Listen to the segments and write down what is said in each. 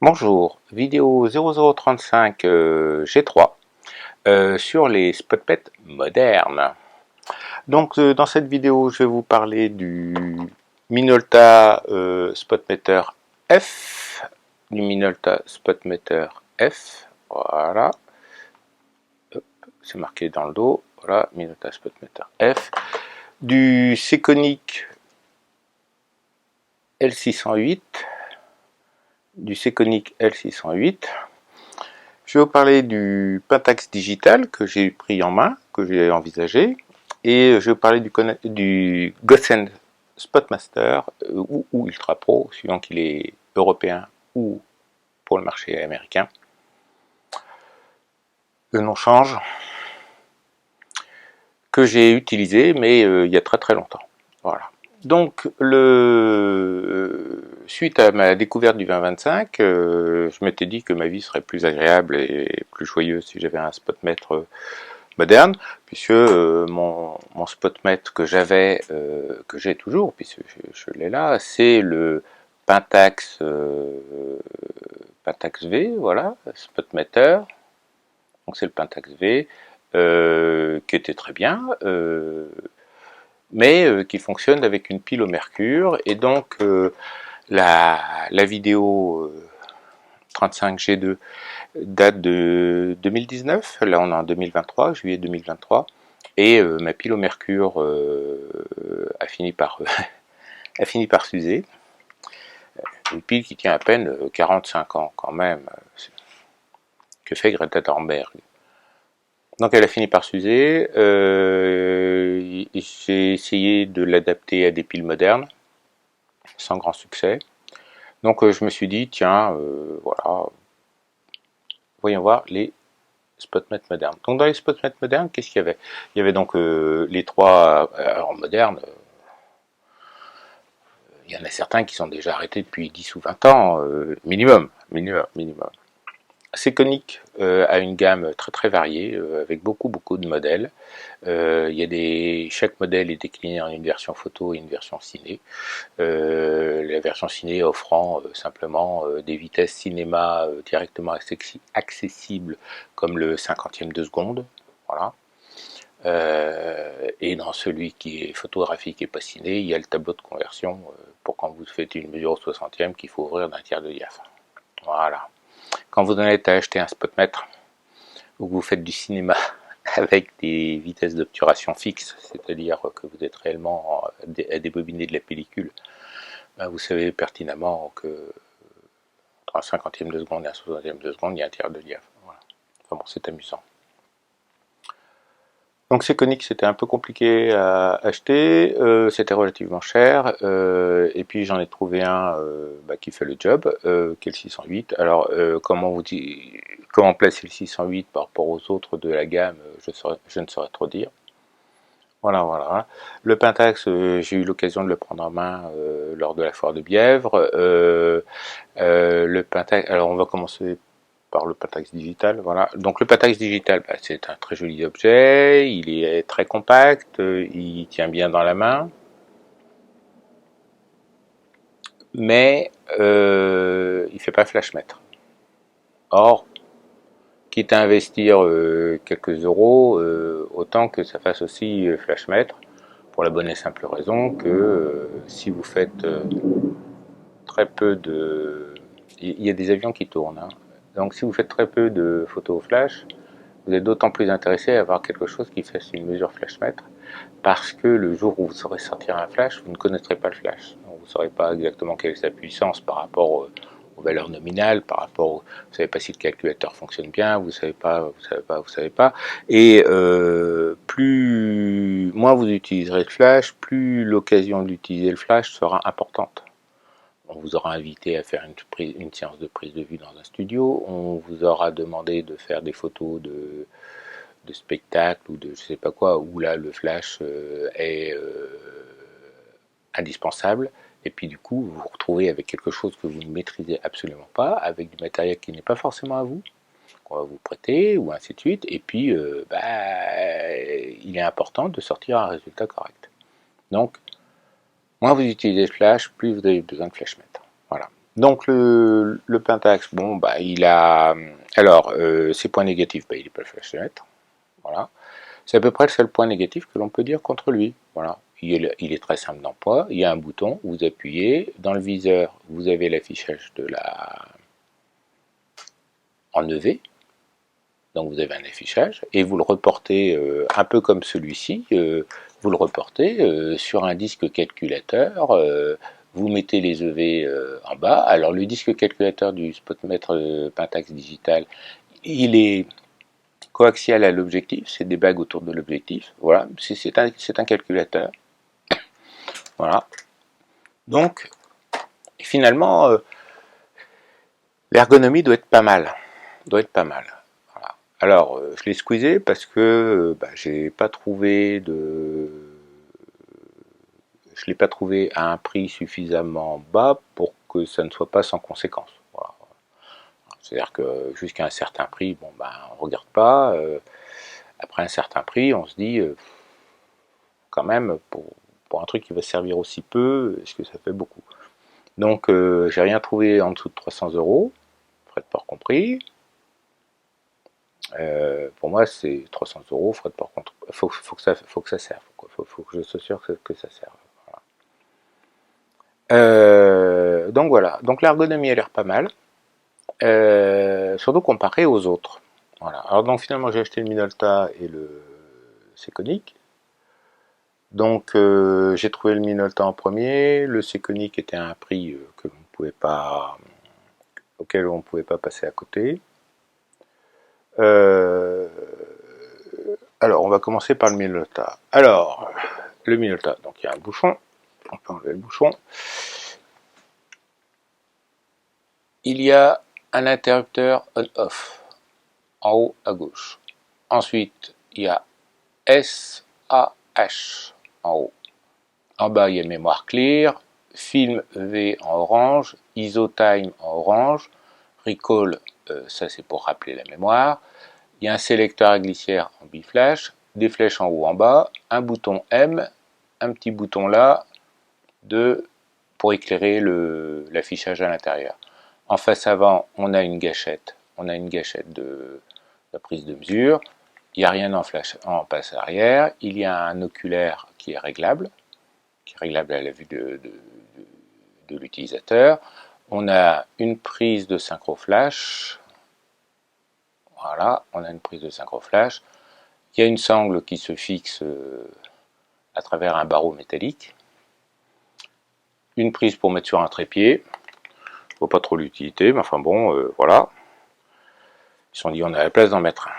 Bonjour, vidéo 0035 G3 sur les SpotMet modernes. Donc dans cette vidéo, je vais vous parler du Minolta SpotMeter F, du Minolta SpotMeter F, voilà, c'est marqué dans le dos, voilà, Minolta SpotMeter F, du Sekonic L608, du Sekonic L608. Je vais vous parler du Pentax digital que j'ai pris en main, que j'ai envisagé, et je vais vous parler du Gosen Spotmaster ou Ultra Pro, suivant qu'il est européen ou pour le marché américain. Le nom change, que j'ai utilisé, mais il y a très très longtemps. Voilà. Donc, suite à ma découverte du 2025, je m'étais dit que ma vie serait plus agréable et plus joyeuse si j'avais un spotmètre moderne, puisque mon spotmètre que j'avais, que j'ai toujours, puisque je l'ai là, c'est le Pentax, Pentax V, voilà, spotmeter. Donc c'est le Pentax V, qui était très bien, mais qui fonctionne avec une pile au mercure, et donc la vidéo 35G2 date de 2019, là on est en 2023, juillet 2023, et ma pile au mercure a fini par s'user. Une pile qui tient à peine 45 ans quand même. Que fait Greta Thunberg? Donc elle a fini par s'user. J'ai essayé de l'adapter à des piles modernes, sans grand succès. Donc je me suis dit, tiens, voilà, voyons voir les SpotMet modernes. Donc dans les SpotMet modernes, qu'est-ce qu'il y avait? Il y avait donc les trois modernes. Il y en a certains qui sont déjà arrêtés depuis 10 ou 20 ans, minimum. Sekonic a une gamme très très variée, avec beaucoup de modèles. Il y a chaque modèle est décliné en une version photo et une version ciné. La version ciné offrant simplement des vitesses cinéma directement accessibles, comme le 50e de seconde. Voilà. Et dans celui qui est photographique et pas ciné, il y a le tableau de conversion pour quand vous faites une mesure au 60e qu'il faut ouvrir d'un tiers de diaphragme. Voilà. Quand vous en êtes à acheter un spotmètre ou que vous faites du cinéma avec des vitesses d'obturation fixes, c'est-à-dire que vous êtes réellement à débobiner de la pellicule, ben vous savez pertinemment que entre un 50e de seconde et un 60e de seconde, il y a un tiers de diaphragme. Voilà. Enfin bon, c'est amusant. Donc Sekonic, c'était un peu compliqué à acheter, c'était relativement cher, et puis j'en ai trouvé un qui fait le job, qui est le 608. Alors comment placer le 608 par rapport aux autres de la gamme, je ne saurais trop dire. Voilà, voilà. Le Pentax, j'ai eu l'occasion de le prendre en main lors de la foire de Bièvre. Le Pentax, alors on va commencer par le Pentax digital, voilà. Donc le Pentax digital, c'est un très joli objet, il est très compact, il tient bien dans la main, mais il fait pas flashmètre. Or, quitte à investir quelques euros, autant que ça fasse aussi flashmètre, pour la bonne et simple raison que si vous faites très peu de... Il y a des avions qui tournent, hein. Donc si vous faites très peu de photos au flash, vous êtes d'autant plus intéressé à avoir quelque chose qui fasse une mesure flashmètre, parce que le jour où vous saurez sortir un flash, vous ne connaîtrez pas le flash. Donc vous ne saurez pas exactement quelle est sa puissance par rapport aux valeurs nominales, par rapport vous ne savez pas si le calculateur fonctionne bien, vous savez pas. Et moins vous utiliserez le flash, plus l'occasion d'utiliser le flash sera importante. On vous aura invité à faire une séance de prise de vue dans un studio, on vous aura demandé de faire des photos de spectacle ou de je sais pas quoi, où là le flash est indispensable. Et puis du coup, vous vous retrouvez avec quelque chose que vous ne maîtrisez absolument pas, avec du matériel qui n'est pas forcément à vous, qu'on va vous prêter, ou ainsi de suite. Et puis, il est important de sortir un résultat correct. Donc, moins vous utilisez le flash, plus vous avez besoin de flashmètre. Voilà. Donc le Pentax, bon, bah, il a... Alors, ses points négatifs, bah, il n'est pas le flashmètre. Voilà. C'est à peu près le seul point négatif que l'on peut dire contre lui. Voilà. Il est très simple d'emploi. Il y a un bouton, vous appuyez. Dans le viseur, vous avez l'affichage de la... en EV. Donc vous avez un affichage et vous le reportez un peu comme celui-ci. Vous le reportez sur un disque calculateur. Vous mettez les EV en bas. Alors le disque calculateur du spotmètre Pentax digital, il est coaxial à l'objectif, c'est des bagues autour de l'objectif. Voilà, c'est un calculateur. Voilà. Donc finalement, l'ergonomie doit être pas mal. Doit être pas mal. Voilà. Alors, je l'ai squeezé parce que bah, je l'ai pas trouvé à un prix suffisamment bas pour que ça ne soit pas sans conséquence. Voilà. C'est-à-dire que jusqu'à un certain prix, bon ben on regarde pas. Après un certain prix, on se dit quand même pour un truc qui va servir aussi peu, est-ce que ça fait beaucoup? Donc j'ai rien trouvé en dessous de 300 euros, frais de port compris. Pour moi, c'est 300 euros, frais de port compris. Faut que ça serve. Faut que je sois sûr que ça serve. Donc voilà. Donc l'ergonomie a l'air pas mal, surtout comparé aux autres. Voilà. Alors donc finalement j'ai acheté le Minolta et le Seconic. Donc j'ai trouvé le Minolta en premier, le Seconic était à un prix que l'on pouvait pas, auquel on ne pouvait pas passer à côté. Euh, alors on va commencer par le Minolta. Alors le Minolta, donc il y a un bouchon, on peut enlever le bouchon. Il y a un interrupteur on-off en haut à gauche. Ensuite il y a SAH en haut. En bas il y a mémoire clear, film V en orange, ISO time en orange, recall, ça c'est pour rappeler la mémoire. Il y a un sélecteur à glissière en biflash, des flèches en haut en bas, un bouton M, un petit bouton là pour éclairer l'affichage à l'intérieur. En face avant, on a une gâchette de prise de mesure. Il n'y a rien en passe arrière. Il y a un oculaire qui est réglable à la vue de l'utilisateur. On a une prise de synchro flash. Voilà, on a une prise de synchro flash. Il y a une sangle qui se fixe à travers un barreau métallique. Une prise pour mettre sur un trépied. Je vois pas trop l'utilité, mais enfin bon, voilà. Ils se sont dit on a la place d'en mettre un.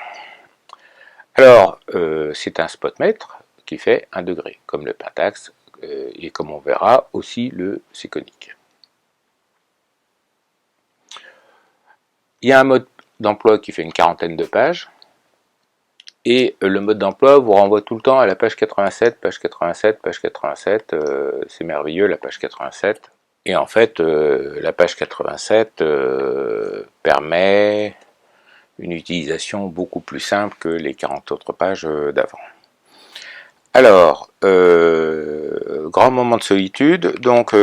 Alors, c'est un spotmètre qui fait 1 degré, comme le Pentax, et comme on verra aussi le Seconic. Il y a un mode d'emploi qui fait une quarantaine de pages, et le mode d'emploi vous renvoie tout le temps à la page 87, page 87, page 87, c'est merveilleux la page 87. Et en fait, la page 87 permet une utilisation beaucoup plus simple que les 40 autres pages d'avant. Alors, grand moment de solitude, donc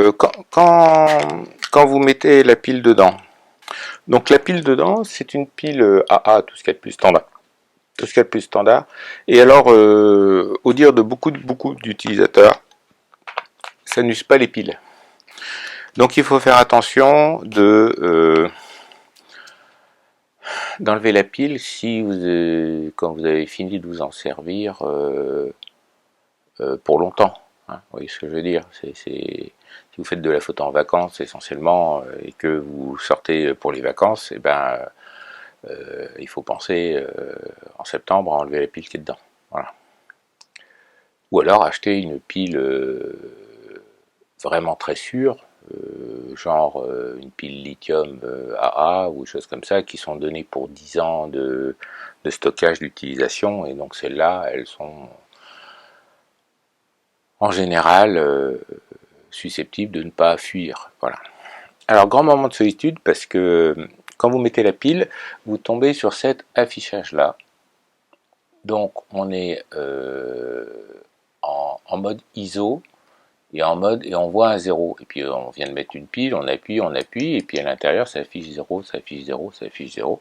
quand vous mettez la pile dedans, donc la pile dedans, c'est une pile AA, tout ce qu'il y a de plus standard. Tout ce qu'il y a de plus standard. Et alors, au dire de beaucoup d'utilisateurs, ça n'use pas les piles. Donc il faut faire attention d'enlever la pile si quand vous avez fini de vous en servir pour longtemps. Hein, vous voyez ce que je veux dire, si vous faites de la photo en vacances essentiellement et que vous sortez pour les vacances, et ben il faut penser en septembre à enlever la pile qui est dedans. Voilà. Ou alors acheter une pile vraiment très sûre, genre une pile lithium AA ou des choses comme ça qui sont données pour 10 ans de stockage d'utilisation, et donc celles-là, elles sont en général susceptibles de ne pas fuir. Voilà. Alors, grand moment de solitude parce que quand vous mettez la pile, vous tombez sur cet affichage-là. Donc, on est en mode ISO et et on voit un 0. Et puis on vient de mettre une pile, on appuie, et puis à l'intérieur ça affiche 0, ça affiche 0, ça affiche 0.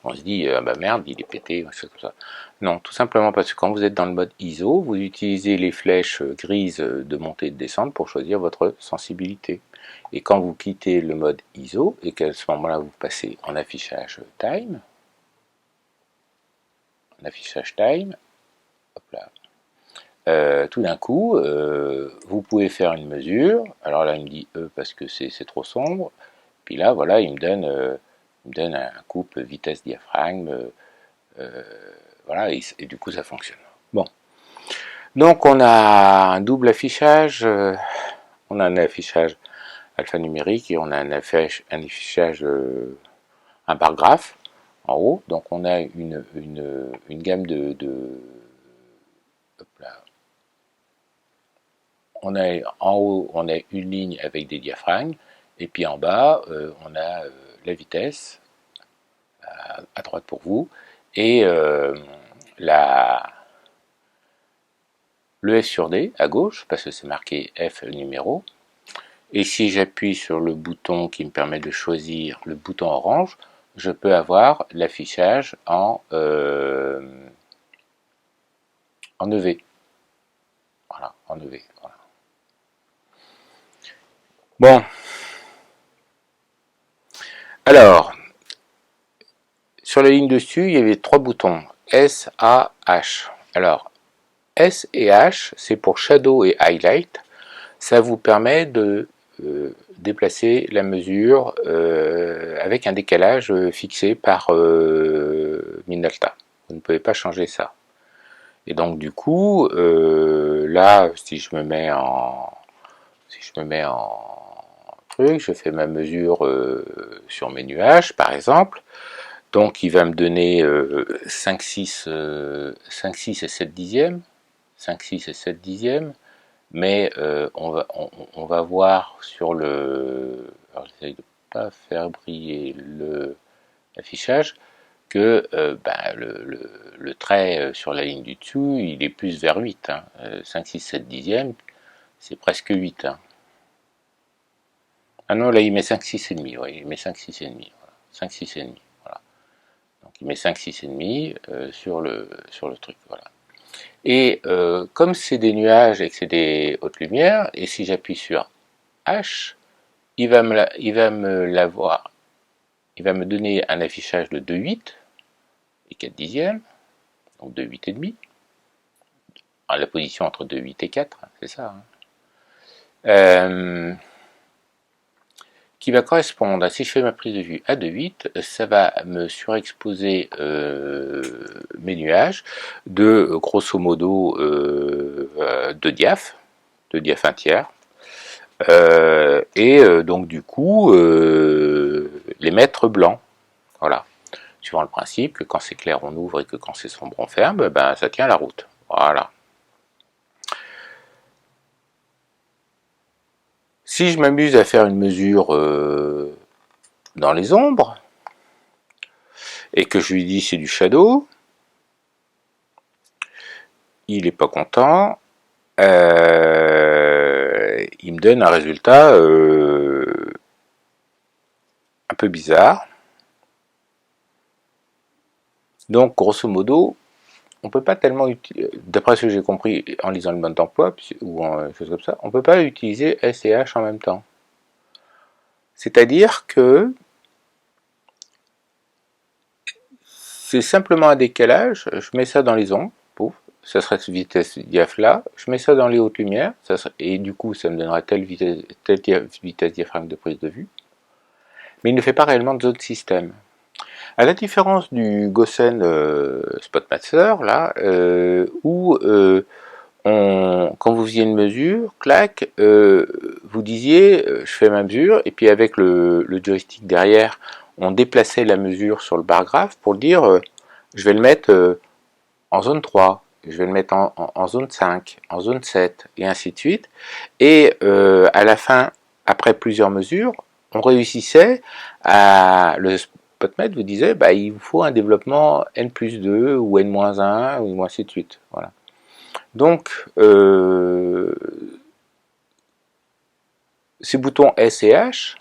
On se dit, bah merde, il est pété, quelque chose comme ça. Non, tout simplement parce que quand vous êtes dans le mode ISO, vous utilisez les flèches grises de montée et de descente pour choisir votre sensibilité. Et quand vous quittez le mode ISO, et qu'à ce moment-là vous passez en affichage time, hop là, tout d'un coup, vous pouvez faire une mesure. Alors là, il me dit E parce que c'est trop sombre. Puis là, voilà, il me donne un couple vitesse diaphragme. Voilà, et du coup, ça fonctionne. Bon. Donc, on a un double affichage. On a un affichage alphanumérique et on a un affichage, un bar graphe en haut. Donc, on a une gamme hop là, en haut, on a une ligne avec des diaphragmes, et puis en bas, on a la vitesse, à droite pour vous, et le F sur D à gauche, parce que c'est marqué F numéro. Et si j'appuie sur le bouton qui me permet de choisir le bouton orange, je peux avoir l'affichage en EV. Voilà, en EV. Voilà. Bon. Alors, sur la ligne dessus, il y avait 3 boutons, S, A, H. Alors, S et H, c'est pour Shadow et Highlight. Ça vous permet de déplacer la mesure avec un décalage fixé par Minolta. Vous ne pouvez pas changer ça. Et donc du coup, là, si je me mets en truc, je fais ma mesure sur mes nuages, par exemple. Donc il va me donner 5, 6 et 7 dixièmes. 5, 6 et 7 dixièmes. Mais on va voir sur le... Alors j'essaie de ne pas faire briller l'affichage, que le trait sur la ligne du dessous, il est plus vers 8. Hein. 5, 6, 7 dixièmes, c'est presque 8. Hein. Ah non, là il met 5, 6 et demi. Ouais, il met 5, 6 et demi. Voilà. 5, 6 et demi. Voilà. Donc il met 5, 6 et demi sur le truc. Voilà. Et comme c'est des nuages et que c'est des hautes lumières, et si j'appuie sur H, il va me donner un affichage de 2,8 et 4 dixièmes, donc 2,8 et demi, à la position entre 2,8 et 4, c'est ça. Hein. Qui va correspondre, si je fais ma prise de vue à 2,8, ça va me surexposer mes nuages de grosso modo 2 diaph, 2 diaph 1 tiers, et donc du coup les mettre blancs. Voilà. Suivant le principe que quand c'est clair on ouvre et que quand c'est sombre on ferme, ben ça tient la route. Voilà. Si je m'amuse à faire une mesure dans les ombres et que je lui dis c'est du shadow, il n'est pas content. Il me donne un résultat un peu bizarre. Donc, grosso modo, on peut pas tellement utiliser, d'après ce que j'ai compris en lisant le mode d'emploi ou en chose comme ça, on peut pas utiliser S et H en même temps. C'est-à-dire que c'est simplement un décalage, je mets ça dans les ombres, pouf, ça serait cette vitesse diaph là, je mets ça dans les hautes lumières, et du coup ça me donnera telle vitesse diaphragme de prise de vue, mais il ne fait pas réellement de zone système. À la différence du Gosen Spotmaster, là, où quand vous faisiez une mesure, clac, vous disiez, je fais ma mesure, et puis avec le joystick derrière, on déplaçait la mesure sur le bar graphe pour dire, je vais le mettre en zone 3, je vais le mettre en zone 5, en zone 7, et ainsi de suite. Et à la fin, après plusieurs mesures, on réussissait à... Le SpotMet vous disait, bah, il vous faut un développement N plus 2, ou N-1, ou ainsi de suite. Voilà. Donc, Ces boutons S et H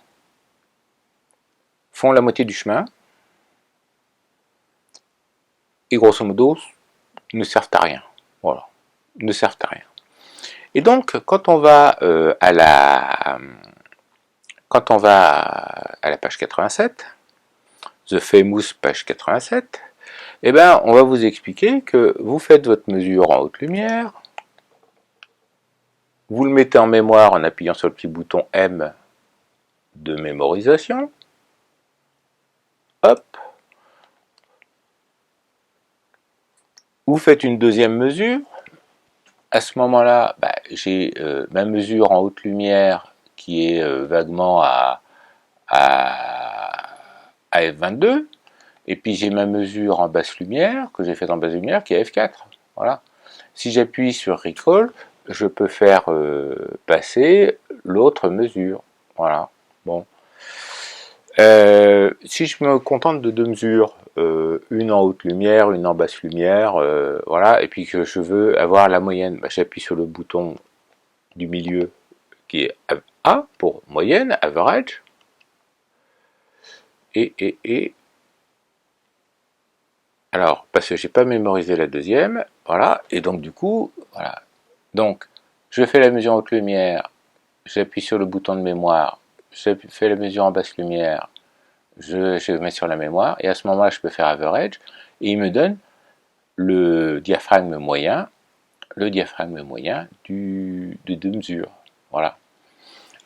font la moitié du chemin et grosso modo ne servent à rien. Voilà, ne servent à rien. Et donc, quand on va à la page 87, The Famous page 87, eh ben, on va vous expliquer que vous faites votre mesure en haute lumière, vous le mettez en mémoire en appuyant sur le petit bouton M de mémorisation, hop, vous faites une deuxième mesure, à ce moment-là, bah, j'ai ma mesure en haute lumière qui est vaguement à F22, et puis j'ai ma mesure en basse lumière, que j'ai faite en basse lumière, qui est F4. Voilà. Si j'appuie sur Recall, je peux faire passer l'autre mesure. Voilà. Bon. Si je me contente de deux mesures, une en haute lumière, une en basse lumière, voilà, et puis que je veux avoir la moyenne, bah, j'appuie sur le bouton du milieu qui est A pour moyenne, average, et alors, parce que j'ai pas mémorisé la deuxième, voilà, et donc du coup, voilà. Donc, je fais la mesure en haute lumière, j'appuie sur le bouton de mémoire, je fais la mesure en basse lumière, je mets sur la mémoire, et à ce moment-là, je peux faire average, et il me donne le diaphragme moyen de deux mesures. Voilà.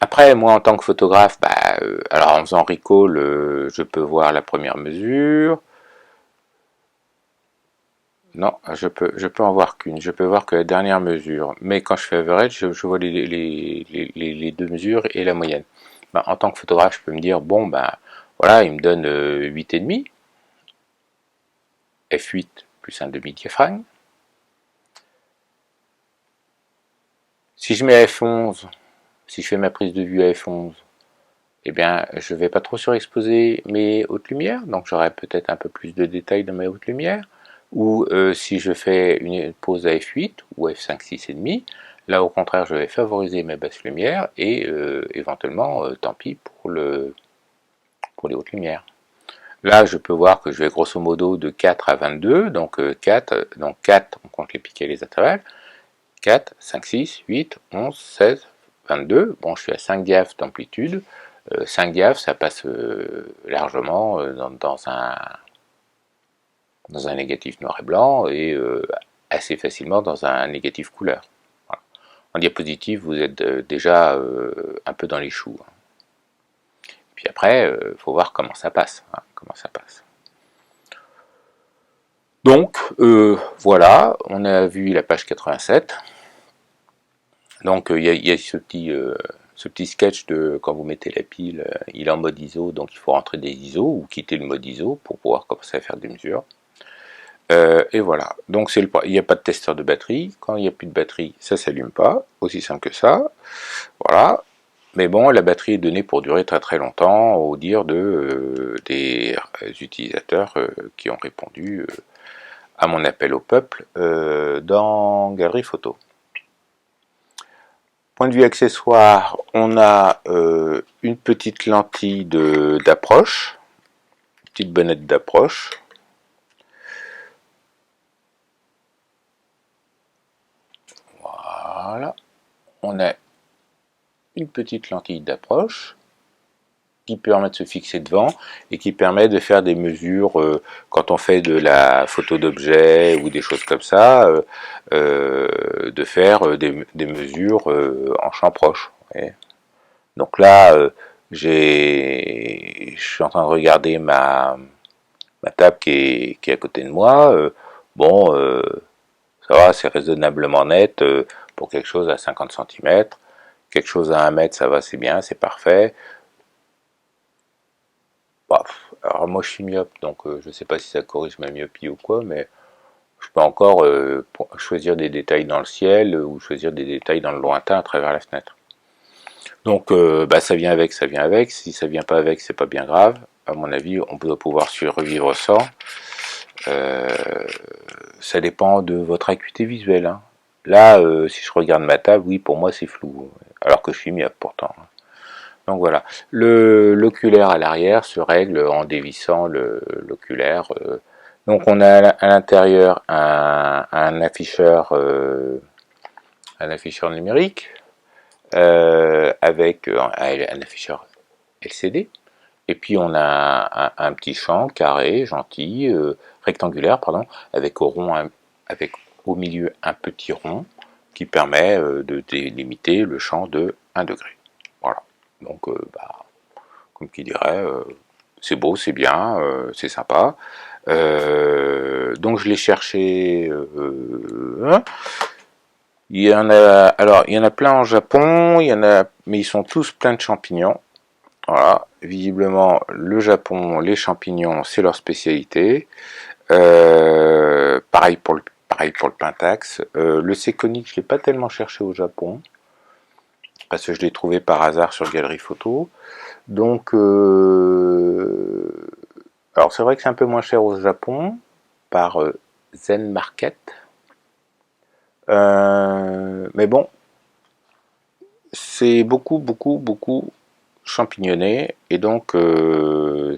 Après, moi, en tant que photographe, bah, alors en faisant recall, je peux voir la première mesure. Non, je peux en voir qu'une. Je peux voir que la dernière mesure. Mais quand je fais average, je vois les deux mesures et la moyenne. Ben, en tant que photographe, je peux me dire, bon, ben, voilà, il me donne 8,5, F8 plus un demi-diaphragme. Si je mets à F11, si je fais ma prise de vue à F11, eh bien, je ne vais pas trop surexposer mes hautes lumières, donc j'aurai peut-être un peu plus de détails dans mes hautes lumières. Ou si je fais une pause à F8 ou F5, 6 et demi, là au contraire, je vais favoriser mes basses lumières et éventuellement, tant pis pour les hautes lumières. Là, je peux voir que je vais grosso modo de 4 à 22, donc 4, on compte les pics et les intervalles, 4, 5, 6, 8, 11, 16, 22. Bon, je suis à 5 diaph d'amplitude. 5 diaph, ça passe largement dans un négatif noir et blanc et assez facilement dans un négatif couleur. Voilà. En diapositive, vous êtes déjà un peu dans les choux. Hein. Puis après, il faut voir comment ça passe. Hein, comment ça passe. Donc, voilà, on a vu la page 87. Donc, il y a ce petit sketch de quand vous mettez la pile, il est en mode ISO, donc il faut rentrer des ISO ou quitter le mode ISO pour pouvoir commencer à faire des mesures. Et voilà, donc il n'y a pas de testeur de batterie, quand il n'y a plus de batterie, ça ne s'allume pas, aussi simple que ça, voilà. Mais bon, la batterie est donnée pour durer très très longtemps, au dire des utilisateurs qui ont répondu à mon appel au peuple dans Galerie Photo. Point de vue accessoire, on a une petite lentille d'approche, petite bonnette d'approche. Voilà, on a une petite lentille d'approche qui permet de se fixer devant et qui permet de faire des mesures quand on fait de la photo d'objet ou des choses comme ça, de faire des mesures en champ proche. Ouais. Donc là, je suis en train de regarder ma table qui est à côté de moi. Bon, ça va, c'est raisonnablement net pour quelque chose à 50 cm. Quelque chose à 1 mètre, ça va, c'est bien, c'est parfait. Bah, alors moi je suis myope, donc je sais pas si ça corrige ma myopie ou quoi, mais je peux encore choisir des détails dans le ciel ou choisir des détails dans le lointain à travers la fenêtre. Donc bah, ça vient avec, si ça vient pas avec, c'est pas bien grave. À mon avis, on doit pouvoir survivre sans. Euh, Ça dépend de votre acuité visuelle. Hein. Là, si je regarde ma table, oui, pour moi c'est flou, alors que je suis myope pourtant. Donc voilà, l'oculaire à l'arrière se règle en dévissant l'oculaire. Donc on a à l'intérieur un afficheur numérique avec un afficheur LCD. Et puis on a un petit champ carré, gentil, rectangulaire, pardon, avec au milieu un petit rond qui permet de délimiter le champ de 1 degré. Voilà. Donc, comme qui dirait, c'est beau, c'est bien, c'est sympa. Donc je l'ai cherché. Il y en a, alors il y en a plein en Japon, il y en a, mais ils sont tous pleins de champignons. Voilà, visiblement le Japon, les champignons, c'est leur spécialité. Pareil pour le Pentax. Le Seconic, je l'ai pas tellement cherché au Japon parce que je l'ai trouvé par hasard sur Galerie Photo. Donc, alors c'est vrai que c'est un peu moins cher au Japon par Zen Market. Mais bon, c'est beaucoup champignonné et donc c'est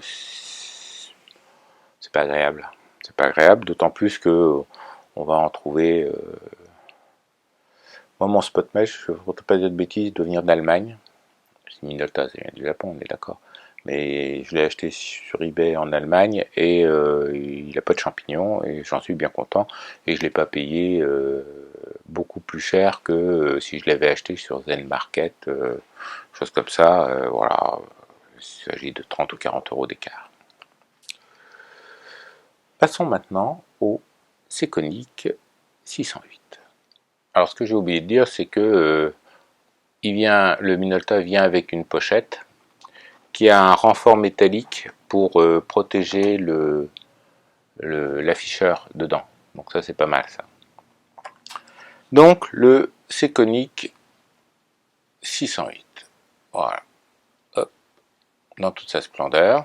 pas agréable. C'est pas agréable, d'autant plus que on va en trouver. Moi, mon spot mesh, je ne voudrais pas dire de bêtises, doit venir d'Allemagne. C'est Minolta, ça vient du Japon, on est d'accord. Mais je l'ai acheté sur eBay en Allemagne et il n'a pas de champignons et j'en suis bien content. Et je ne l'ai pas payé beaucoup plus cher que si je l'avais acheté sur Zen Market, chose comme ça. Voilà, il s'agit de 30 ou 40 euros d'écart. Passons maintenant au Seconic 608. Alors ce que j'ai oublié de dire, c'est que le Minolta vient avec une pochette qui a un renfort métallique pour protéger l'afficheur dedans. Donc ça c'est pas mal ça. Donc le Seconic 608. Voilà. Hop. Dans toute sa splendeur.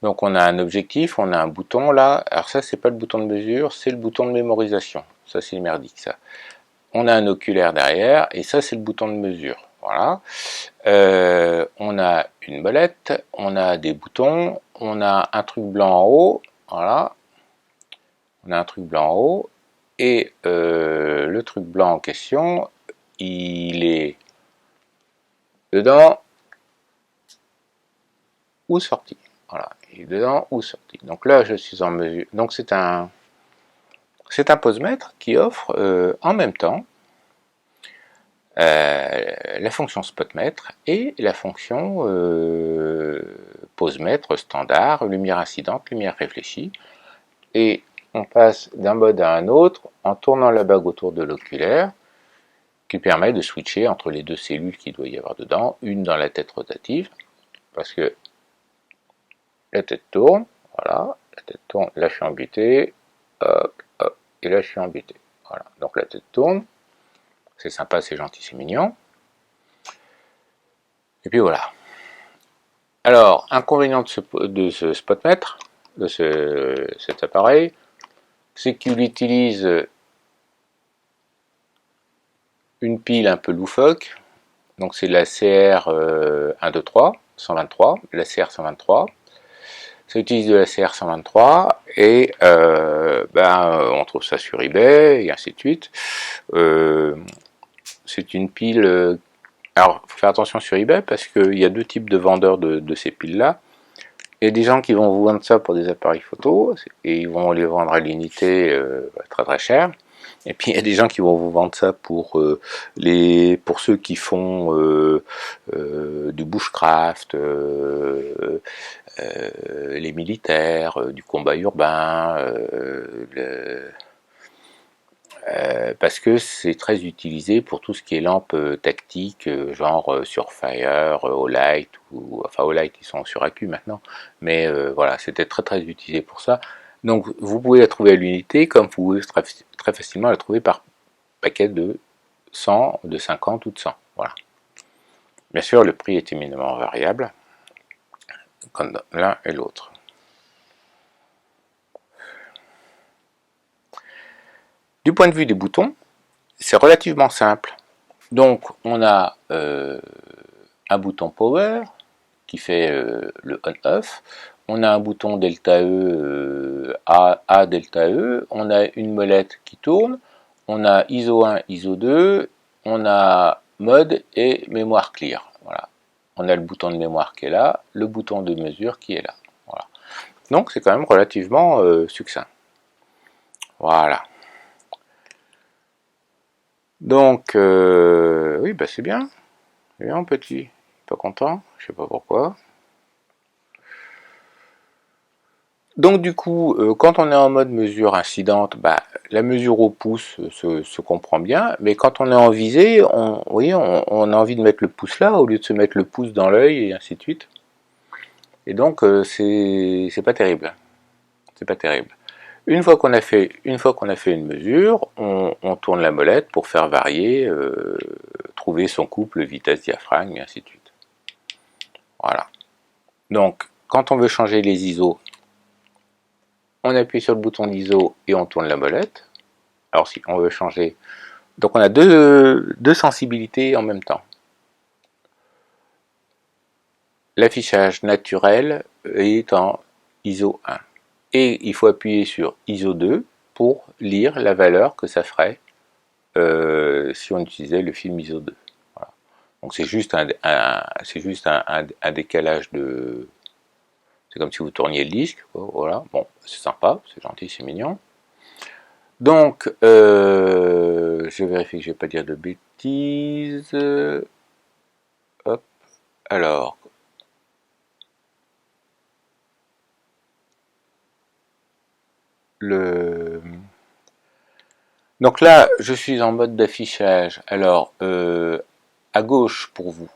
Donc on a un objectif, on a un bouton là. Alors ça c'est pas le bouton de mesure, c'est le bouton de mémorisation. Ça c'est merdique ça. On a un oculaire derrière et ça c'est le bouton de mesure. Voilà. On a une molette, on a des boutons, on a un truc blanc en haut. Voilà. On a un truc blanc en haut et le truc blanc en question, il est dedans ou sorti. Voilà, il est dedans ou sorti. Donc là, je suis en mesure. Donc c'est un posemètre qui offre en même temps la fonction spotmètre et la fonction posemètre standard, lumière incidente, lumière réfléchie. Et on passe d'un mode à un autre en tournant la bague autour de l'oculaire qui permet de switcher entre les deux cellules qu'il doit y avoir dedans, une dans la tête rotative, parce que la tête tourne, voilà, la tête tourne, là je suis embuté, hop, hop, et là je suis embuté. Voilà, donc la tête tourne, c'est sympa, c'est gentil, c'est mignon. Et puis voilà. Alors, inconvénient de ce spotmètre, de cet appareil, c'est qu'il utilise une pile un peu loufoque, donc c'est la CR 123, 123, la CR 123. Ça utilise de la CR 123 et on trouve ça sur eBay et ainsi de suite. C'est une pile. Alors, il faut faire attention sur eBay parce qu'il y a deux types de vendeurs de ces piles-là. Il y a des gens qui vont vous vendre ça pour des appareils photo et ils vont les vendre à l'unité très très cher. Et puis il y a des gens qui vont vous vendre ça pour ceux qui font du bushcraft, les militaires, du combat urbain, parce que c'est très utilisé pour tout ce qui est lampes tactiques, genre Surefire, Olight, enfin Olight ils sont sur accu maintenant, mais voilà, c'était très utilisé pour ça. Donc vous pouvez la trouver à l'unité, comme vous pouvez très facilement la trouver par paquet de 100, de 50 ou de 100. Voilà. Bien sûr, le prix est éminemment variable, comme l'un et l'autre. Du point de vue des boutons, c'est relativement simple. Donc on a un un bouton Power qui fait le on-off, on a un bouton delta E, A delta E, on a une molette qui tourne, on a ISO 1, ISO 2, on a mode et mémoire clear. Voilà. On a le bouton de mémoire qui est là, le bouton de mesure qui est là. Voilà. Donc c'est quand même relativement succinct. Voilà. Donc, oui, bah c'est bien. C'est bien, petit. Pas content, je sais pas pourquoi. Donc du coup, quand on est en mode mesure incidente, bah, la mesure au pouce se comprend bien, mais quand on est en visée, vous voyez, on a envie de mettre le pouce là au lieu de se mettre le pouce dans l'œil et ainsi de suite. Et donc c'est pas terrible. C'est pas terrible. Une fois qu'on a fait une mesure, on tourne la molette pour faire varier, trouver son couple vitesse diaphragme et ainsi de suite. Voilà. Donc quand on veut changer les ISO, on appuie sur le bouton d'ISO et on tourne la molette. Alors si on veut changer, donc on a deux sensibilités en même temps. L'affichage naturel est en ISO 1. Et il faut appuyer sur ISO 2 pour lire la valeur que ça ferait si on utilisait le film ISO 2. Voilà. Donc c'est juste un décalage de... C'est comme si vous tourniez le disque. Voilà. Bon, c'est sympa, c'est gentil, c'est mignon. Donc, je vérifie que je ne vais pas dire de bêtises. Hop. Alors, donc là, je suis en mode d'affichage. Alors, à gauche pour vous.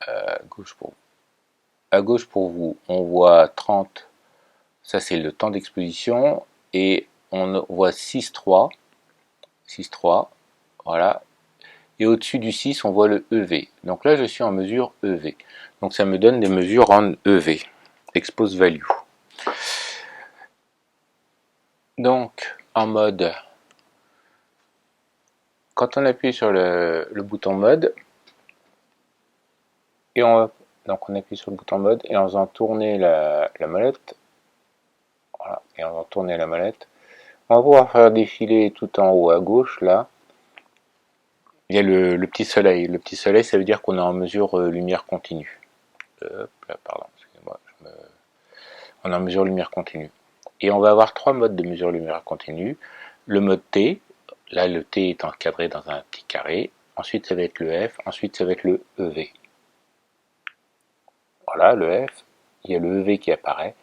À gauche pour vous, on voit 30. Ça, c'est le temps d'exposition. Et on voit 6,3. 6,3. Voilà. Et au-dessus du 6, on voit le EV. Donc là, je suis en mesure EV. Donc ça me donne des mesures en EV. Expose value. Donc, en mode, quand on appuie sur le bouton mode, et donc on appuie sur le bouton mode, et en faisant tourner la molette, voilà, et en faisant tourner la molette, on va pouvoir faire défiler tout en haut à gauche, là, il y a le petit soleil. Le petit soleil, ça veut dire qu'on est en mesure lumière continue. Pardon, excusez-moi, on est en mesure lumière continue. Et on va avoir trois modes de mesure lumière continue. Le mode T, là le T est encadré dans un petit carré. Ensuite ça va être le F, ensuite ça va être le EV. Voilà, le F, il y a le EV qui apparaît.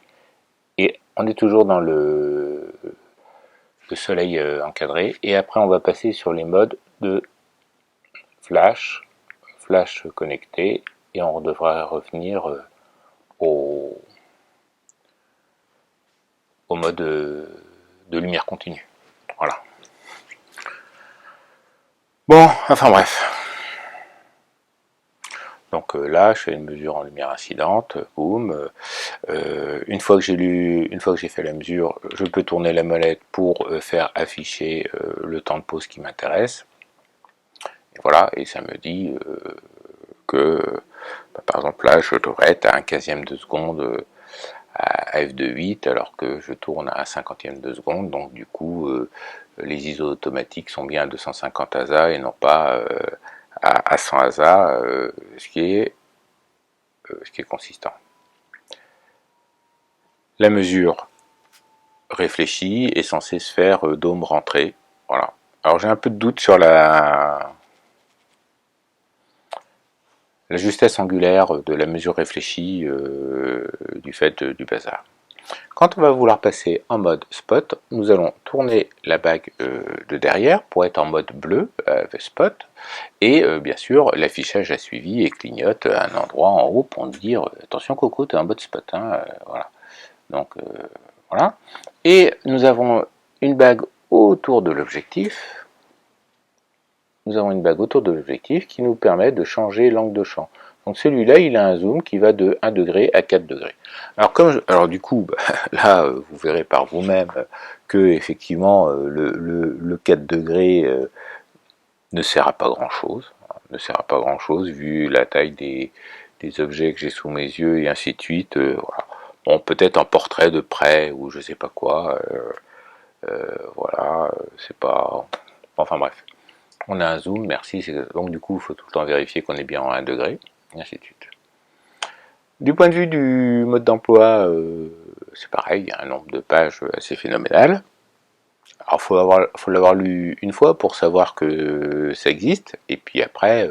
Et on est toujours dans le soleil encadré. Et après on va passer sur les modes de flash, flash connecté. Et on devrait revenir au mode de lumière continue. Voilà. Bon, enfin bref. Donc là, je fais une mesure en lumière incidente, boum. Une fois que j'ai fait la mesure, je peux tourner la molette pour faire afficher le temps de pause qui m'intéresse. Et voilà, et ça me dit que, par exemple là, je devrais être à un 15e de seconde à f2.8 alors que je tourne à un 50e de seconde. Donc du coup, les ISO automatiques sont bien à 250 ASA et non pas à 100 ASA, ce qui est consistant. La mesure réfléchie est censée se faire dôme rentrée. Voilà. Alors j'ai un peu de doute sur la justesse angulaire de la mesure réfléchie du fait du bazar. Quand on va vouloir passer en mode spot, nous allons tourner la bague de derrière pour être en mode bleu, spot, et bien sûr l'affichage a suivi et clignote à un endroit en haut pour nous dire attention Coco, tu es en mode spot. Hein, voilà. Donc voilà. Et nous avons une bague autour de l'objectif. Nous avons une bague autour de l'objectif qui nous permet de changer l'angle de champ. Donc celui-là, il a un zoom qui va de 1 degré à 4 degrés. Alors du coup, là, vous verrez par vous-même que effectivement le 4 degrés ne sert à pas grand-chose. ne sert à pas grand chose vu la taille des objets que j'ai sous mes yeux et ainsi de suite. Voilà. Bon, peut-être en portrait de près ou je sais pas quoi. Voilà, c'est pas. Enfin bref. On a un zoom, merci. Donc du coup, il faut tout le temps vérifier qu'on est bien en 1 degré, et ainsi de suite. Du point de vue du mode d'emploi, c'est pareil, il y a un nombre de pages assez phénoménal. Alors faut l'avoir lu une fois pour savoir que ça existe, et puis après,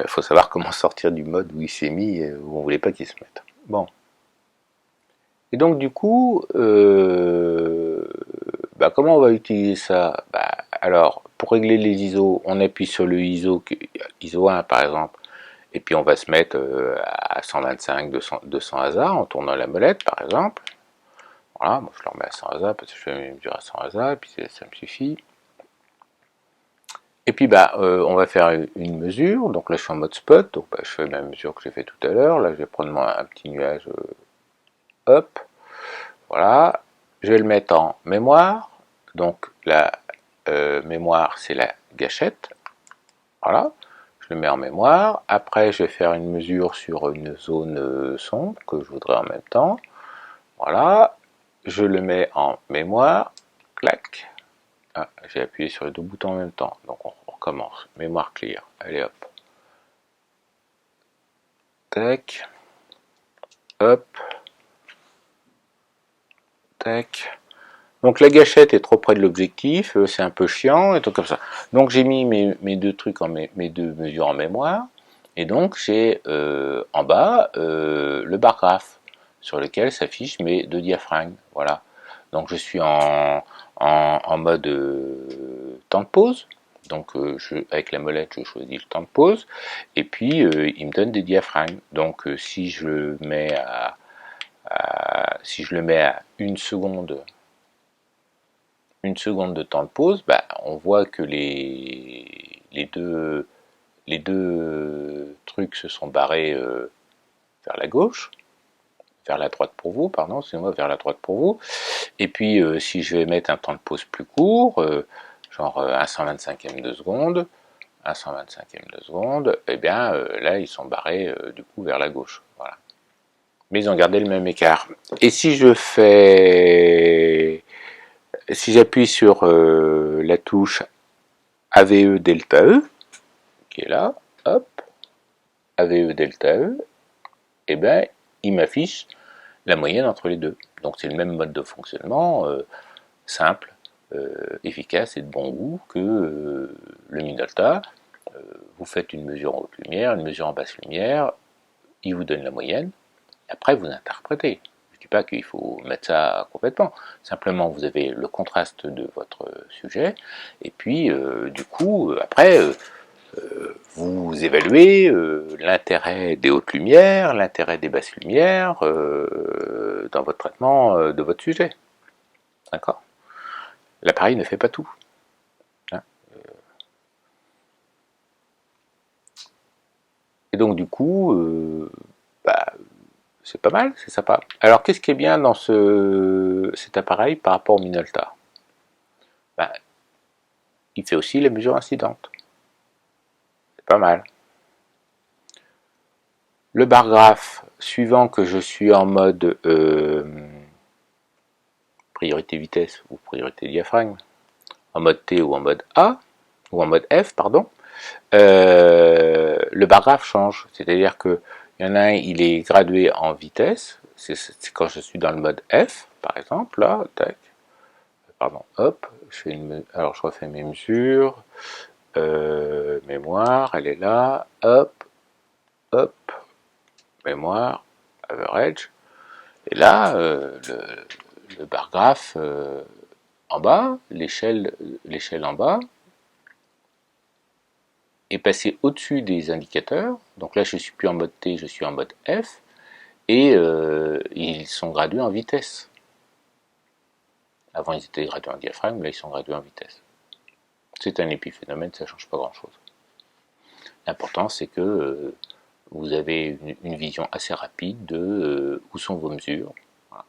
faut savoir comment sortir du mode où il s'est mis, où on voulait pas qu'il se mette. Bon. Et donc du coup, comment on va utiliser ça? Alors, pour régler les ISO, on appuie sur le ISO 1 par exemple, et puis on va se mettre à 125, 200 hasards en tournant la molette par exemple. Voilà, moi je le remets à 100 hasards parce que je fais mes mesures à 100 hasards, et puis ça me suffit. Et puis on va faire une mesure, donc là je suis en mode spot, donc je fais la mesure que j'ai fait tout à l'heure, là je vais prendre un petit nuage, hop, voilà, je vais le mettre en mémoire, donc la mémoire c'est la gâchette, voilà, je le mets en mémoire, après je vais faire une mesure sur une zone sombre que je voudrais en même temps, voilà, je le mets en mémoire, clac, ah, j'ai appuyé sur les deux boutons en même temps, donc on recommence, mémoire clear, allez hop, tac, hop, tac. Donc la gâchette est trop près de l'objectif, c'est un peu chiant, et tout comme ça. Donc j'ai mis mes deux trucs, mes deux mesures en mémoire, et donc j'ai en bas le bar graphe, sur lequel s'affichent mes deux diaphragmes. Voilà. Donc je suis en mode temps de pause. Donc avec la molette, je choisis le temps de pause, et puis il me donne des diaphragmes. Donc si je le mets à une seconde de temps de pause, on voit que les deux trucs se sont barrés vers la gauche, vers la droite pour vous, pardon, excusez-moi, vers la droite pour vous. Et puis si je vais mettre un temps de pause plus court, genre 1 125e de seconde, 1 125e de seconde, et bien là ils sont barrés du coup vers la gauche. Voilà. Mais ils ont gardé le même écart. Et si si j'appuie sur la touche AVE delta E, qui est là, hop, AVE delta E, et bien il m'affiche la moyenne entre les deux. Donc c'est le même mode de fonctionnement, simple, efficace et de bon goût que le Minolta. Vous faites une mesure en haute lumière, une mesure en basse lumière, il vous donne la moyenne, et après vous interprétez. Je ne dis pas qu'il faut mettre ça complètement, simplement vous avez le contraste de votre sujet, et puis du coup, après, vous évaluez l'intérêt des hautes lumières, l'intérêt des basses lumières dans votre traitement de votre sujet. D'accord? L'appareil ne fait pas tout. Hein. Et donc du coup, c'est pas mal, c'est sympa. Alors qu'est-ce qui est bien dans cet appareil par rapport au Minolta? bah, Il fait aussi les mesures incidentes. C'est pas mal. Le bar graphe, suivant que je suis en mode priorité vitesse ou priorité diaphragme, en mode T ou en mode A, ou en mode F, pardon, le bar graphe change. C'est-à-dire que il y en a un, il est gradué en vitesse. C'est quand je suis dans le mode F, par exemple, là, tac, pardon, hop, alors je refais mes mesures, mémoire, elle est là, hop, hop, mémoire, average, et là, le bar graphe en bas, l'échelle en bas, est passé au-dessus des indicateurs. Donc là, je suis plus en mode T, je suis en mode F, et ils sont gradués en vitesse. Avant, ils étaient gradués en diaphragme, là, ils sont gradués en vitesse. C'est un épiphénomène, ça ne change pas grand-chose. L'important, c'est que vous avez une vision assez rapide de où sont vos mesures. Voilà.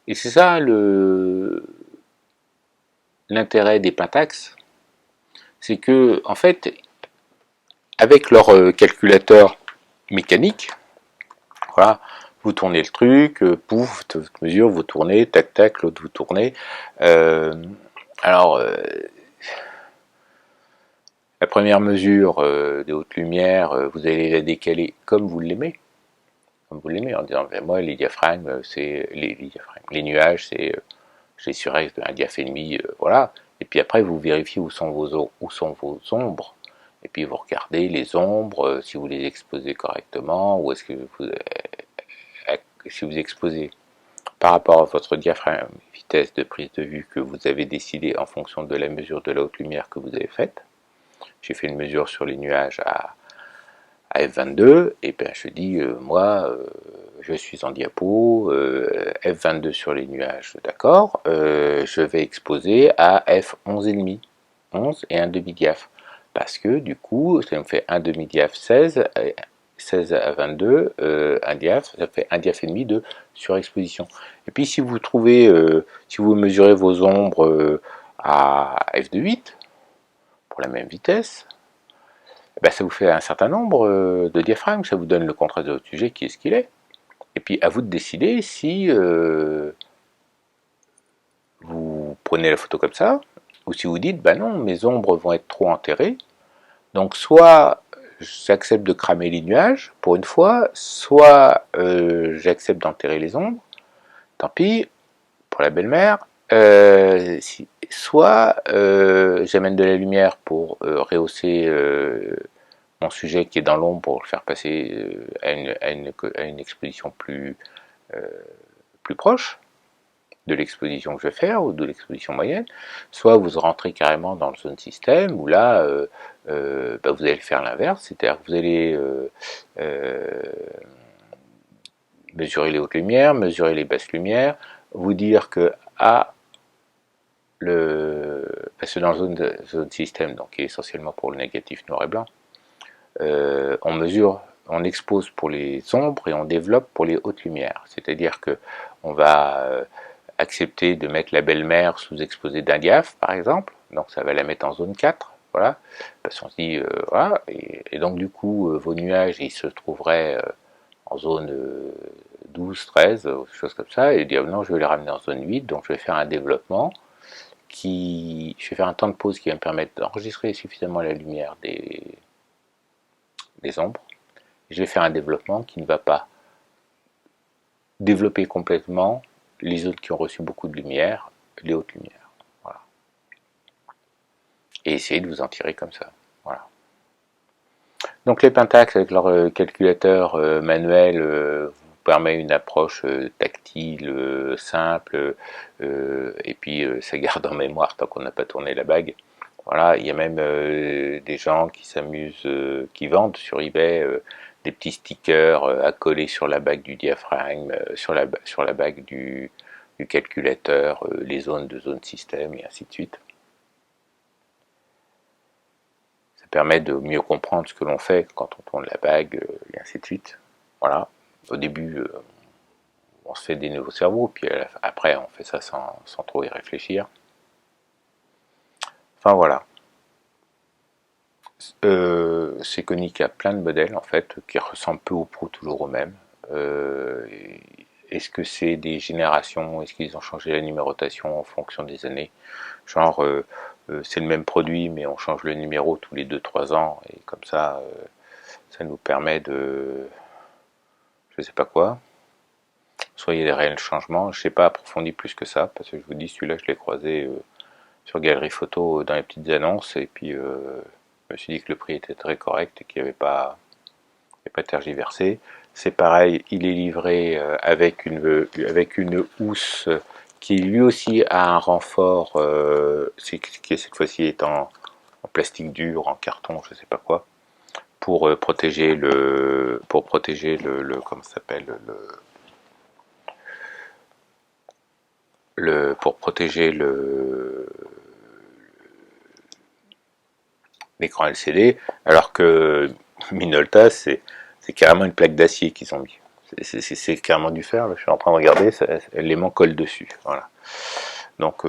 Et c'est ça l'intérêt des Pentax, c'est que, en fait, avec leur calculateur mécanique, voilà, vous tournez le truc, pouf, votre mesure, vous tournez, tac tac, l'autre vous tournez. Euh, alors, la première mesure de haute lumière, vous allez la décaler comme vous l'aimez, en disant, ben, moi les diaphragmes, c'est les nuages, c'est j'ai sur un diaph et demi, voilà. Et puis après, vous vérifiez où sont vos ombres. Et puis vous regardez les ombres, si vous les exposez correctement, ou est-ce que si vous exposez par rapport à votre diaphragme, vitesse de prise de vue que vous avez décidé en fonction de la mesure de la haute lumière que vous avez faite. J'ai fait une mesure sur les nuages à f22, et bien je dis, moi, je suis en diapo, f22 sur les nuages, d'accord, je vais exposer à f11,5, 11 et un demi-diaph, parce que du coup, ça me fait un demi-diaph 16, 16 à 22, un diaph, ça fait un diaph et demi de surexposition. Et puis si vous trouvez, si vous mesurez vos ombres à f de 8, pour la même vitesse, ben, ça vous fait un certain nombre de diaphragmes, ça vous donne le contraste de votre sujet qui est ce qu'il est. Et puis à vous de décider si vous prenez la photo comme ça, ou si vous dites, ben non, mes ombres vont être trop enterrées, donc soit j'accepte de cramer les nuages pour une fois, soit j'accepte d'enterrer les ombres, tant pis, pour la belle-mère, soit j'amène de la lumière pour rehausser mon sujet qui est dans l'ombre pour le faire passer à une exposition euh, plus proche de l'exposition que je vais faire ou de l'exposition moyenne, soit vous rentrez carrément dans le zone système où là bah, vous allez faire l'inverse, c'est-à-dire que vous allez mesurer les hautes lumières, mesurer les basses lumières, vous dire que parce que dans le zone système, donc qui est essentiellement pour le négatif noir et blanc, on mesure, on expose pour les ombres et on développe pour les hautes lumières. C'est-à-dire que on va accepter de mettre la belle-mère sous exposé d'un diaph, par exemple, donc ça va la mettre en zone 4, voilà, parce qu'on se dit, voilà, et donc du coup, vos nuages, ils se trouveraient en zone 12, 13, choses comme ça, et dire non, je vais les ramener en zone 8, donc je vais faire un développement je vais faire un temps de pause qui va me permettre d'enregistrer suffisamment la lumière des ombres. Je vais faire un développement qui ne va pas développer complètement les zones qui ont reçu beaucoup de lumière, les hautes lumières. Voilà. Et essayer de vous en tirer comme ça. Voilà. Donc les Pentax avec leur calculateur manuel vous permet une approche tactile, simple, et puis ça garde en mémoire tant qu'on n'a pas tourné la bague. Voilà, il y a même des gens qui s'amusent, qui vendent sur eBay des petits stickers à coller sur la bague du diaphragme, sur la bague du calculateur, les zones de zone système et ainsi de suite. Ça permet de mieux comprendre ce que l'on fait quand on tourne la bague et ainsi de suite. Voilà. Au début, on se fait des nouveaux cerveaux, puis après on fait ça sans trop y réfléchir. Enfin voilà. Seikonik a plein de modèles en fait qui ressemblent peu ou prou toujours au même. Est-ce que c'est des générations? Est-ce qu'ils ont changé la numérotation en fonction des années? Genre, c'est le même produit, mais on change le numéro tous les 2-3 ans, et comme ça, ça nous permet de, je sais pas quoi. Soit il y a des réels changements, je sais pas approfondi plus que ça, parce que je vous dis, celui-là, je l'ai croisé sur Galerie Photo dans les petites annonces, et puis je me suis dit que le prix était très correct et qu'il n'y avait pas tergiversé. C'est pareil, il est livré avec une housse qui lui aussi a un renfort, qui cette fois-ci est en plastique dur, en carton, je sais pas quoi, pour protéger le comment ça s'appelle pour protéger l'écran LCD, alors que Minolta c'est carrément une plaque d'acier qu'ils ont mis. C'est carrément du fer, là, je suis en train de regarder, l'élément colle dessus. Voilà. Donc,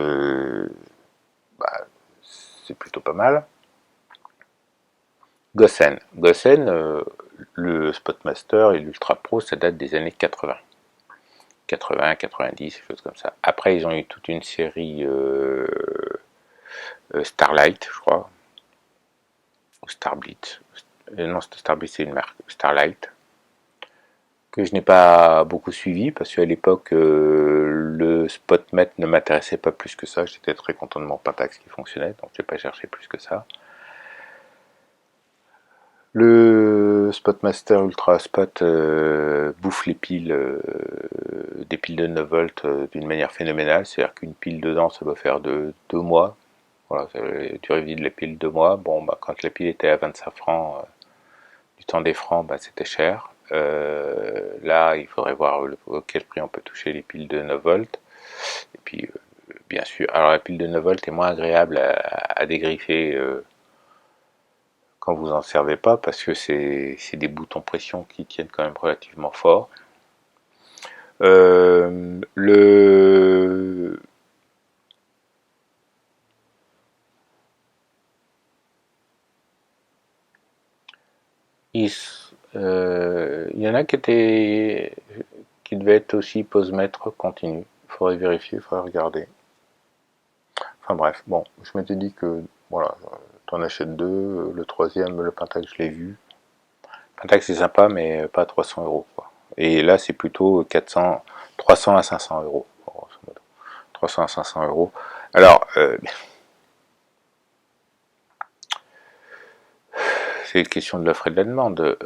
bah, c'est plutôt pas mal. Gossen. Gossen, le Spotmaster et l'Ultra Pro, ça date des années 80. 80, 90, choses comme ça. Après, ils ont eu toute une série Starlight, je crois, ou Starblitz. Non, Starblitz, c'est une marque. Starlight, que je n'ai pas beaucoup suivi, parce qu'à l'époque, le SpotMet ne m'intéressait pas plus que ça. J'étais très content de mon Pentax qui fonctionnait, donc je n'ai pas cherché plus que ça. Le Spotmaster Ultra Spot bouffe les piles, des piles de 9 volts d'une manière phénoménale. C'est-à-dire qu'une pile dedans, ça doit faire 2 mois. Voilà, la durée de vie de la pile 2 mois. Bon, bah, quand la pile était à 25 francs, du temps des francs, bah, c'était cher. Là, il faudrait voir quel prix on peut toucher les piles de 9 volts. Et puis, bien sûr, alors la pile de 9 volts est moins agréable à dégriffer quand vous en servez pas, parce que c'est des boutons pression qui tiennent quand même relativement fort. Le il y en a qui devaient être aussi posemètre continu. Il faudrait vérifier, il faudrait regarder. Enfin bref, bon, je m'étais dit que voilà, t'en achètes deux. Le troisième, le Pentax, je l'ai vu. Le Pentax c'est sympa, mais pas à 300 euros, quoi. Et là, c'est plutôt 400, 300 à 500 euros. 300 à 500 euros. Alors, c'est une question de l'offre et de la demande.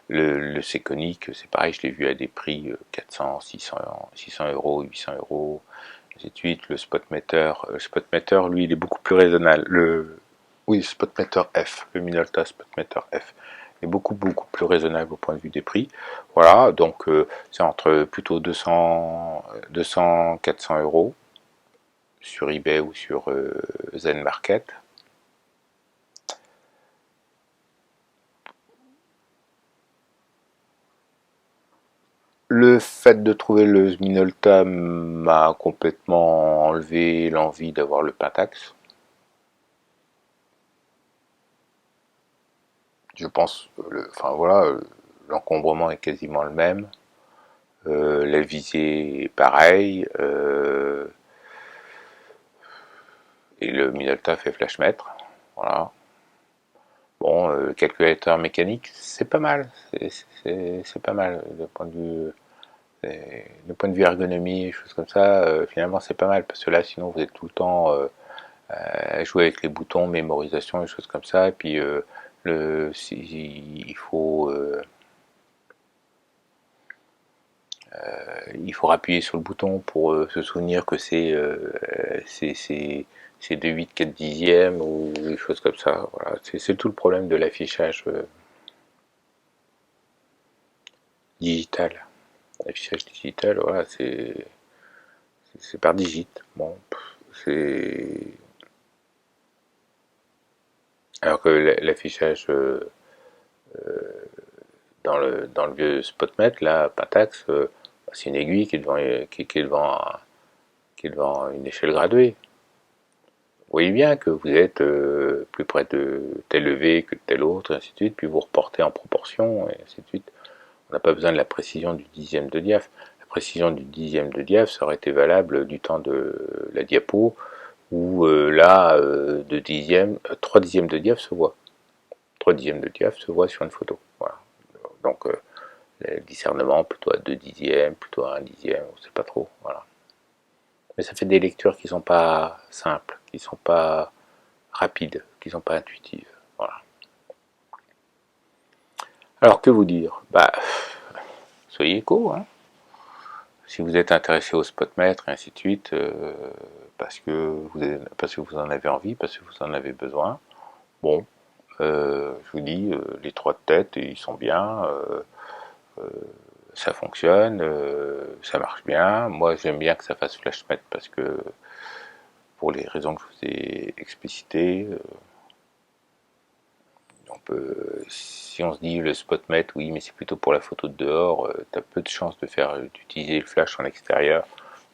Le Seconic, c'est pareil, je l'ai vu à des prix 400, 600 euros, 800 euros, ainsi de suite. Le Spotmeter, lui, il est beaucoup plus raisonnable. Oui, Spotmeter F, le Minolta Spotmeter F est beaucoup plus raisonnable au point de vue des prix. Voilà, donc c'est entre plutôt 200, 400 euros sur eBay ou sur Zen Market. Le fait de trouver le Minolta m'a complètement enlevé l'envie d'avoir le Pentax. Je pense, enfin voilà, l'encombrement est quasiment le même. La visée est pareille. Et le Minolta fait flashmètre. Voilà. Bon, le calculateur mécanique, c'est pas mal. C'est pas mal. De point de vue ergonomie, choses comme ça, finalement c'est pas mal. Parce que là, sinon, vous êtes tout le temps jouer avec les boutons, mémorisation, des choses comme ça. Et puis il faut appuyer sur le bouton pour se souvenir que c'est de 8 4 dixièmes ou des choses comme ça. Voilà. C'est tout le problème de l'affichage digital. L'affichage digital, voilà, c'est par digit. Bon, c'est alors que l'affichage dans le vieux Spotmet, là, Pentax, c'est une aiguille qui est devant une échelle graduée. Vous voyez bien que vous êtes plus près de tel EV que de tel autre, et ainsi de suite, puis vous reportez en proportion, et ainsi de suite. On n'a pas besoin de la précision du dixième de diaph. La précision du dixième de diaph, ça aurait été valable du temps de la diapo, où là, 3 dixièmes de diaph se voit. 3 dixièmes de diaph se voit sur une photo. Voilà. Donc, le discernement plutôt à 2 dixièmes, plutôt à 1 dixième, on ne sait pas trop. Voilà. Mais ça fait des lectures qui sont pas simples, qui sont pas rapides, qui sont pas intuitives. Voilà. Alors que vous dire? Bah, soyez éco, hein. Si vous êtes intéressé au spotmètre et ainsi de suite, parce que vous en avez envie, parce que vous en avez besoin, bon, je vous dis, les trois de tête, ils sont bien, ça fonctionne, ça marche bien. Moi, j'aime bien que ça fasse flashmètre parce que, pour les raisons que je vous ai explicitées, si on se dit le spotmet, oui, mais c'est plutôt pour la photo de dehors, tu as peu de chances d'utiliser le flash en extérieur.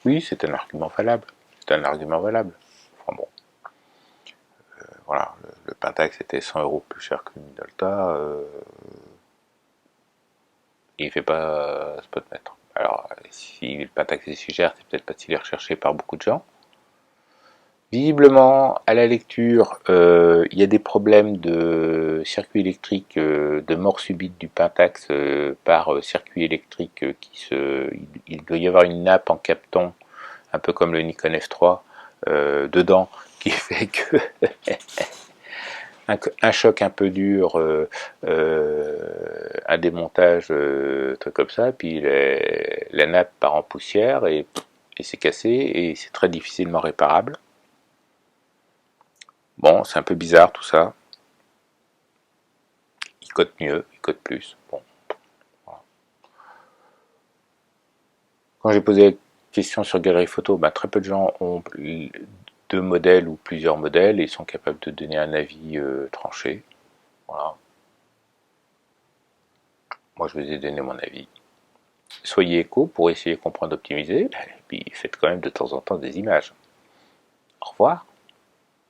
Oui, c'est un argument valable. C'est un argument valable. Enfin bon, voilà, le Pentax était 100 € plus cher que le Minolta, et il fait pas spotmètre. Alors, si le Pentax est si cher, c'est peut-être parce qu'il est recherché par beaucoup de gens. Visiblement, à la lecture, il y a des problèmes de circuit électrique, de mort subite du Pentax par circuit électrique il doit y avoir une nappe en capton, un peu comme le Nikon F3, dedans, qui fait que un choc un peu dur, un démontage, truc comme ça, puis la nappe part en poussière et c'est cassé et c'est très difficilement réparable. Bon, c'est un peu bizarre tout ça. Il code mieux, il code plus. Bon, voilà. Quand j'ai posé la question sur Galerie Photo, ben, très peu de gens ont deux modèles ou plusieurs modèles et sont capables de donner un avis tranché. Voilà. Moi, je vous ai donné mon avis. Soyez éco pour essayer de comprendre, optimiser, et puis faites quand même de temps en temps des images. Au revoir.